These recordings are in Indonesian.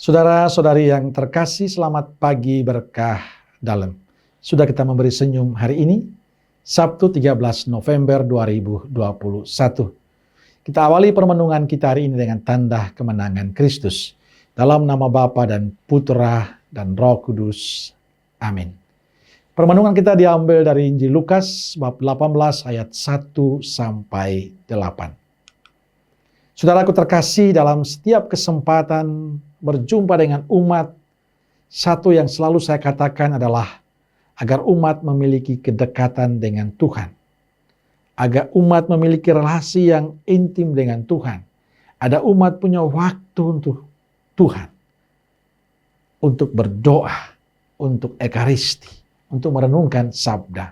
Saudara-saudari yang terkasih, selamat pagi berkah dalam. Sudah kita memberi senyum hari ini, Sabtu 13 November 2021. Kita awali permenungan kita hari ini dengan tanda kemenangan Kristus. Dalam nama Bapa dan Putra dan Roh Kudus. Amin. Permenungan kita diambil dari Injil Lukas bab 18 ayat 1 sampai 8. Saudaraku terkasih, dalam setiap kesempatan berjumpa dengan umat, satu yang selalu saya katakan adalah agar umat memiliki kedekatan dengan Tuhan. Agar umat memiliki relasi yang intim dengan Tuhan. Ada umat punya waktu untuk Tuhan. Untuk berdoa, untuk ekaristi, untuk merenungkan sabda.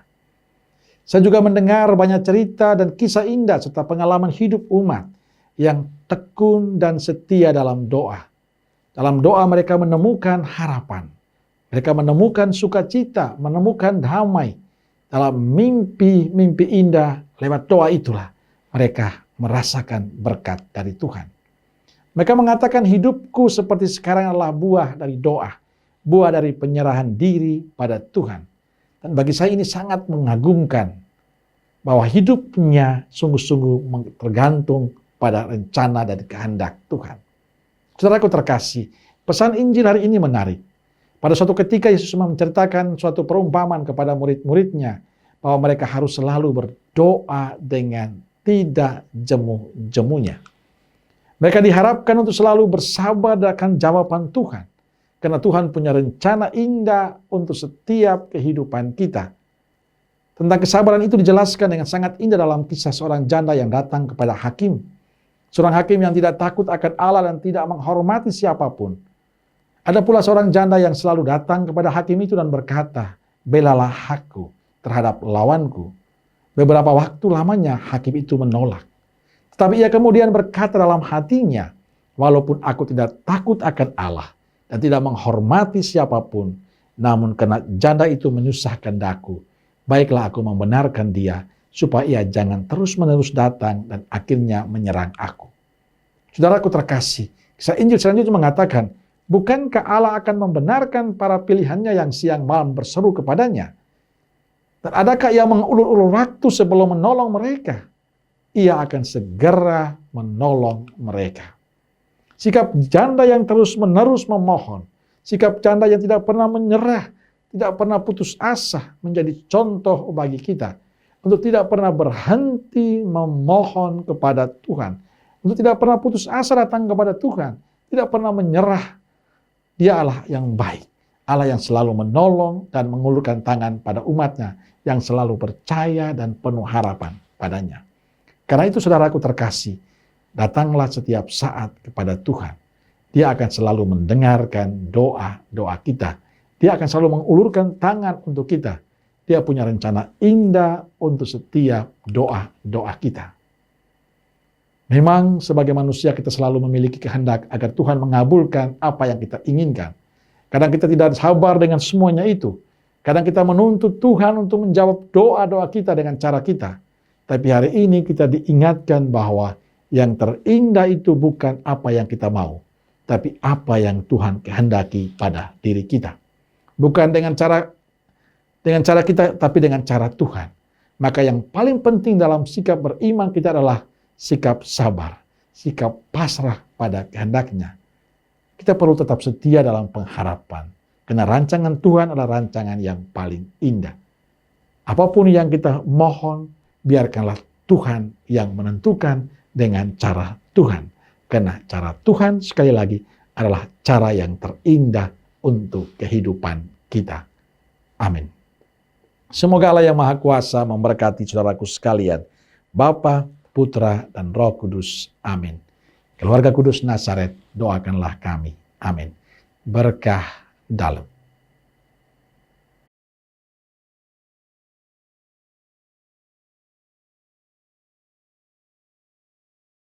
Saya juga mendengar banyak cerita dan kisah indah serta pengalaman hidup umat yang tekun dan setia dalam doa. Dalam doa mereka menemukan harapan. Mereka menemukan sukacita, menemukan damai. Dalam mimpi-mimpi indah, lewat doa itulah mereka merasakan berkat dari Tuhan. Mereka mengatakan hidupku seperti sekarang adalah buah dari doa. Buah dari penyerahan diri pada Tuhan. Dan bagi saya ini sangat mengagumkan. Bahwa hidupnya sungguh-sungguh tergantung pada rencana dan kehendak Tuhan. Saudaraku terkasih, pesan Injil hari ini menarik. Pada suatu ketika Yesus menceritakan suatu perumpamaan kepada murid-muridnya bahwa mereka harus selalu berdoa dengan tidak jemu-jemunya. Mereka diharapkan untuk selalu bersabar akan jawaban Tuhan. Karena Tuhan punya rencana indah untuk setiap kehidupan kita. Tentang kesabaran itu dijelaskan dengan sangat indah dalam kisah seorang janda yang datang kepada hakim. Seorang hakim yang tidak takut akan Allah dan tidak menghormati siapapun. Ada pula seorang janda yang selalu datang kepada hakim itu dan berkata, "Belalah aku terhadap lawanku." Beberapa waktu lamanya hakim itu menolak. Tetapi ia kemudian berkata dalam hatinya, "Walaupun aku tidak takut akan Allah dan tidak menghormati siapapun, namun karena janda itu menyusahkan daku, baiklah aku membenarkan dia, supaya ia jangan terus-menerus datang dan akhirnya menyerang aku." Saudaraku terkasih, kisah Injil selanjutnya mengatakan, bukankah Allah akan membenarkan para pilihannya yang siang malam berseru kepadanya? Dan adakah ia mengulur-ulur waktu sebelum menolong mereka? Ia akan segera menolong mereka. Sikap janda yang terus-menerus memohon, sikap janda yang tidak pernah menyerah, tidak pernah putus asa menjadi contoh bagi kita. Untuk tidak pernah berhenti memohon kepada Tuhan. Untuk tidak pernah putus asa datang kepada Tuhan. Tidak pernah menyerah. Dia Allah yang baik. Allah yang selalu menolong dan mengulurkan tangan pada umatnya. Yang selalu percaya dan penuh harapan padanya. Karena itu saudaraku terkasih, datanglah setiap saat kepada Tuhan. Dia akan selalu mendengarkan doa-doa kita. Dia akan selalu mengulurkan tangan untuk kita. Dia punya rencana indah untuk setiap doa-doa kita. Memang sebagai manusia kita selalu memiliki kehendak agar Tuhan mengabulkan apa yang kita inginkan. Kadang kita tidak sabar dengan semuanya itu. Kadang kita menuntut Tuhan untuk menjawab doa-doa kita dengan cara kita. Tapi hari ini kita diingatkan bahwa yang terindah itu bukan apa yang kita mau, tapi apa yang Tuhan kehendaki pada diri kita. Bukan dengan cara kita, tapi dengan cara Tuhan. Maka yang paling penting dalam sikap beriman kita adalah sikap sabar, sikap pasrah pada kehendaknya. Kita perlu tetap setia dalam pengharapan, karena rancangan Tuhan adalah rancangan yang paling indah. Apapun yang kita mohon, biarkanlah Tuhan yang menentukan dengan cara Tuhan. Karena cara Tuhan sekali lagi adalah cara yang terindah untuk kehidupan kita. Amin. Semoga Allah yang Maha Kuasa memberkati saudaraku sekalian, Bapa, Putra, dan Roh Kudus. Amin. Keluarga Kudus Nazaret, doakanlah kami. Amin. Berkah dalam.